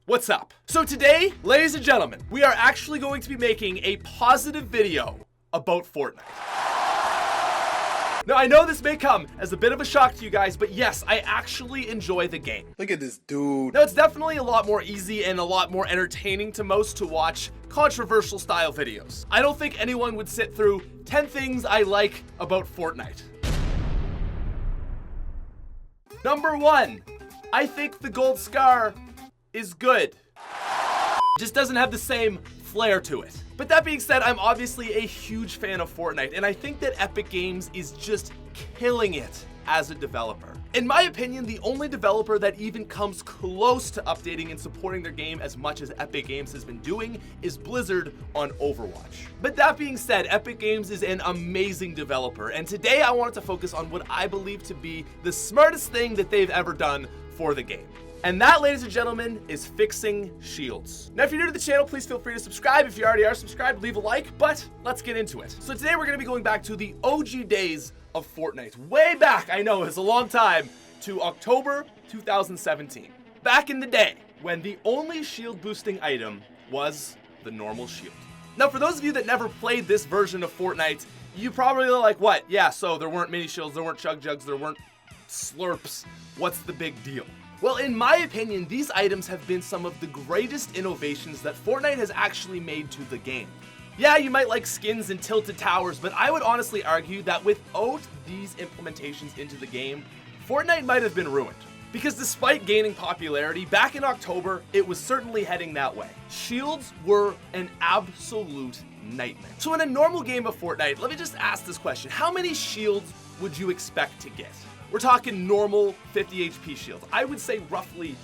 What's up? So today, ladies and gentlemen, we are actually going to be making a positive video about Fortnite. Now, I know this may come as a bit of a shock to you guys, but yes, I actually enjoy the game. Look at this dude. Now, it's definitely a lot more easy and a lot more entertaining to most to watch controversial style videos. I don't think anyone would sit through 10 things I like about Fortnite. Number 1, I think the gold scar is good. Just doesn't have the same flair to it. But that being said, I'm obviously a huge fan of Fortnite, and I think that Epic Games is just killing it as a developer. In my opinion, the only developer that even comes close to updating and supporting their game as much as Epic Games has been doing is Blizzard on Overwatch. But that being said, Epic Games is an amazing developer, and today I wanted to focus on what I believe to be the smartest thing that they've ever done for the game. And that, ladies and gentlemen, is fixing shields. Now, if you're new to the channel, please feel free to subscribe. If you already are subscribed, leave a like, but let's get into it. So today we're gonna be going back to the OG days of Fortnite. Way back, I know, it's a long time, to October 2017. Back in the day, when the only shield boosting item was the normal shield. Now, for those of you that never played this version of Fortnite, you probably are like, what? Yeah, so there weren't mini shields, there weren't chug jugs, there weren't slurps. What's the big deal? Well, in my opinion, these items have been some of the greatest innovations that Fortnite has actually made to the game. Yeah, you might like skins and tilted towers, but I would honestly argue that without these implementations into the game, Fortnite might have been ruined. Because despite gaining popularity, back in October, it was certainly heading that way. Shields were an absolute nightmare. So in a normal game of Fortnite, let me just ask this question. How many shields would you expect to get? We're talking normal 50 HP shields. I would say roughly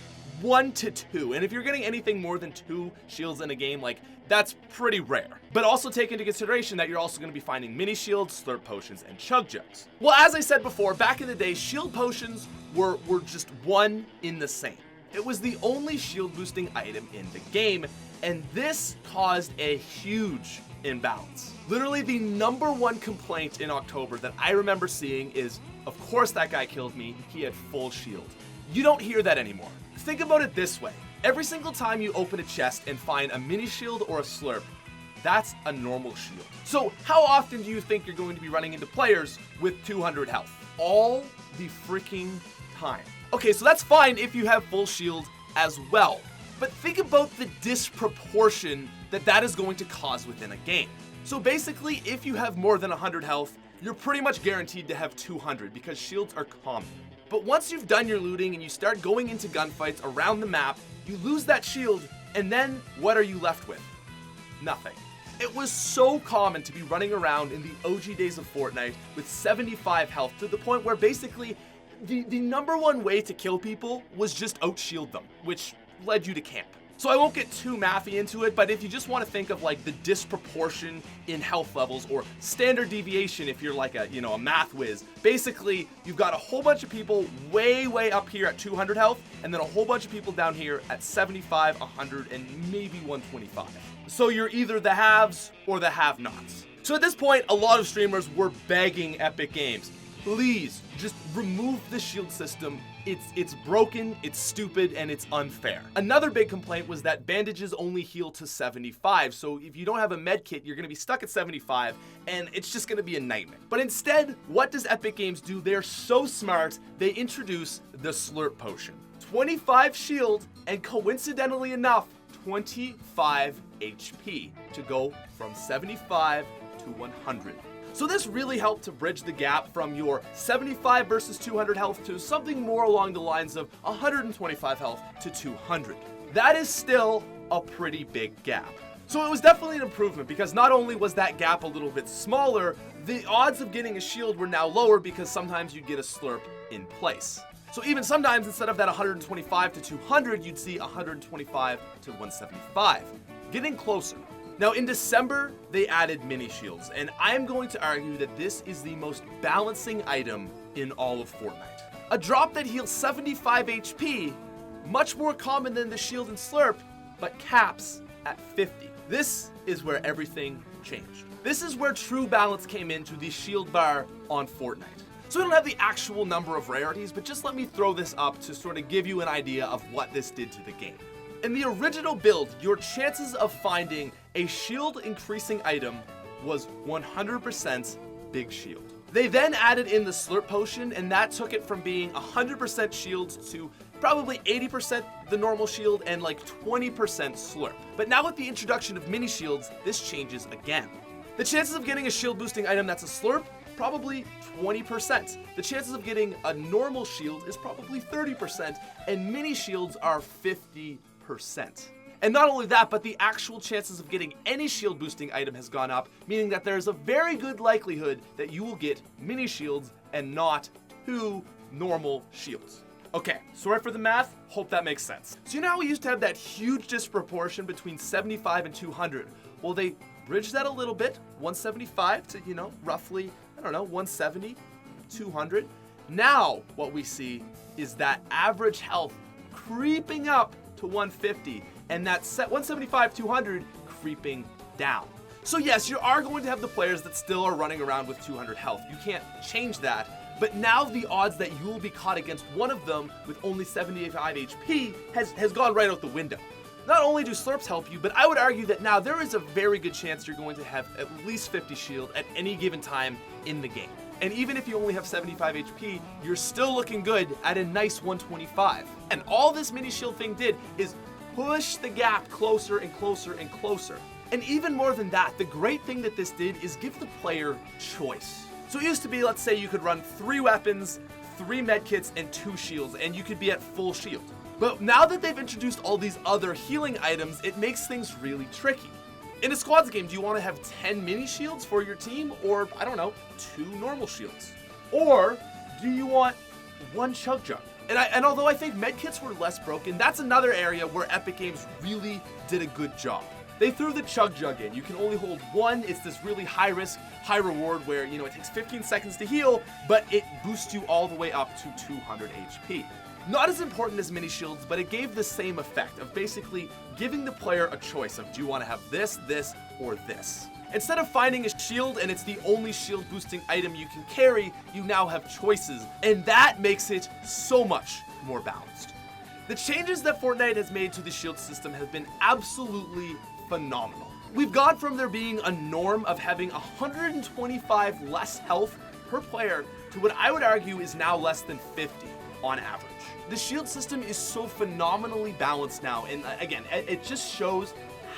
1 to 2. And if you're getting anything more than 2 shields in a game, like, that's pretty rare. But also take into consideration that you're also going to be finding mini shields, slurp potions, and chug jugs. Well, as I said before, back in the day, shield potions were just one in the same. It was the only shield boosting item in the game, and this caused a huge imbalance. Literally the number 1 complaint in October that I remember seeing is, of course that guy killed me, he had full shield. You don't hear that anymore. Think about it this way. Every single time you open a chest and find a mini shield or a slurp, that's a normal shield. So how often do you think you're going to be running into players with 200 health? All the freaking time. Okay, so that's fine if you have full shield as well. But think about the disproportion that is going to cause within a game. So basically, if you have more than 100 health, you're pretty much guaranteed to have 200 because shields are common. But once you've done your looting and you start going into gunfights around the map, you lose that shield, and then what are you left with? Nothing. It was so common to be running around in the OG days of Fortnite with 75 health to the point where basically the number 1 way to kill people was just out-shield them, which led you to camp. So I won't get too mathy into it, but if you just want to think of like the disproportion in health levels or standard deviation if you're like a math whiz, basically you've got a whole bunch of people way up here at 200 health and then a whole bunch of people down here at 75, 100, and maybe 125. So you're either the haves or the have-nots. So at this point, a lot of streamers were begging Epic Games, please just remove the shield system. It's broken, it's stupid, and it's unfair. Another big complaint was that bandages only heal to 75, so if you don't have a med kit, you're gonna be stuck at 75, and it's just gonna be a nightmare. But instead, what does Epic Games do? They're so smart, they introduce the slurp potion. 25 shield, and coincidentally enough, 25 HP to go from 75 to 100. So this really helped to bridge the gap from your 75 versus 200 health to something more along the lines of 125 health to 200. That is still a pretty big gap. So it was definitely an improvement because not only was that gap a little bit smaller, the odds of getting a shield were now lower because sometimes you'd get a slurp in place. So even sometimes instead of that 125 to 200, you'd see 125 to 175, getting closer. Now in December, they added mini shields, and I'm going to argue that this is the most balancing item in all of Fortnite. A drop that heals 75 HP, much more common than the shield and slurp, but caps at 50. This is where everything changed. This is where true balance came into the shield bar on Fortnite. So we don't have the actual number of rarities, but just let me throw this up to sort of give you an idea of what this did to the game. In the original build, your chances of finding a shield increasing item was 100% big shield. They then added in the slurp potion, and that took it from being 100% shield to probably 80% the normal shield and like 20% slurp. But now with the introduction of mini shields, this changes again. The chances of getting a shield boosting item that's a slurp, probably 20%. The chances of getting a normal shield is probably 30%, and mini shields are 50%. And not only that, but the actual chances of getting any shield boosting item has gone up, meaning that there's a very good likelihood that you will get mini shields and not 2 normal shields. Okay, sorry for the math, hope that makes sense. So you know how we used to have that huge disproportion between 75 and 200? Well, they bridged that a little bit, 175 to, roughly, 170, 200. Now, what we see is that average health creeping up to 150, and that 175, 200 creeping down. So yes, you are going to have the players that still are running around with 200 health. You can't change that. But now the odds that you will be caught against one of them with only 75 HP has gone right out the window. Not only do slurps help you, but I would argue that now there is a very good chance you're going to have at least 50 shield at any given time in the game. And even if you only have 75 HP, you're still looking good at a nice 125. And all this mini shield thing did is push the gap closer and closer and closer. And even more than that, the great thing that this did is give the player choice. So it used to be, let's say you could run 3 weapons, 3 medkits, and 2 shields, and you could be at full shield. But now that they've introduced all these other healing items, it makes things really tricky. In a squads game, do you want to have 10 mini shields for your team, or, 2 normal shields? Or do you want 1 chug jug? And although I think medkits were less broken, that's another area where Epic Games really did a good job. They threw the chug jug in. You can only hold 1. It's this really high risk, high reward where, it takes 15 seconds to heal, but it boosts you all the way up to 200 HP. Not as important as mini shields, but it gave the same effect of basically giving the player a choice of, do you want to have this, or this? Instead of finding a shield and it's the only shield boosting item you can carry, you now have choices, and that makes it so much more balanced. The changes that Fortnite has made to the shield system have been absolutely phenomenal. We've gone from there being a norm of having 125 less health per player to what I would argue is now less than 50 on average. The shield system is so phenomenally balanced now, and again, it just shows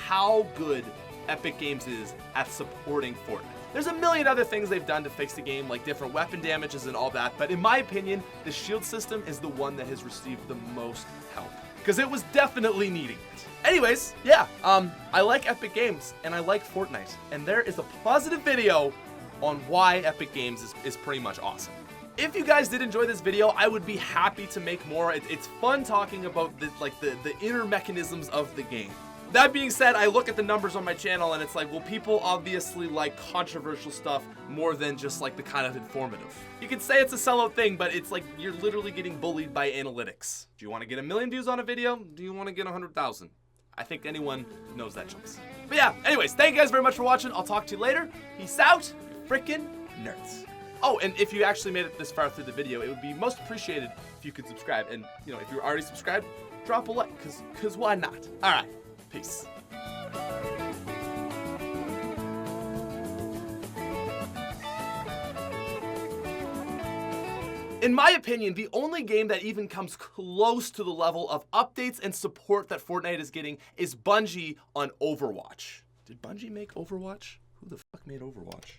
how good Epic Games is at supporting Fortnite. There's a million other things they've done to fix the game, like different weapon damages and all that, but in my opinion, the shield system is the one that has received the most help, because it was definitely needing it. Anyways, yeah, I like Epic Games, and I like Fortnite, and there is a positive video on why Epic Games is pretty much awesome. If you guys did enjoy this video, I would be happy to make more. It's fun talking about the inner mechanisms of the game. That being said, I look at the numbers on my channel and it's like, well, people obviously like controversial stuff more than just like the kind of informative. You could say it's a sellout thing, but it's like you're literally getting bullied by analytics. Do you want to get 1 million views on a video? Do you want to get 100,000? I think anyone knows that jokes. But yeah, anyways, thank you guys very much for watching. I'll talk to you later. Peace out, you freaking nerds. Oh, and if you actually made it this far through the video, it would be most appreciated if you could subscribe. And, if you're already subscribed, drop a like, because why not? All right, peace. In my opinion, the only game that even comes close to the level of updates and support that Fortnite is getting is Bungie on Overwatch. Did Bungie make Overwatch? Who the fuck made Overwatch?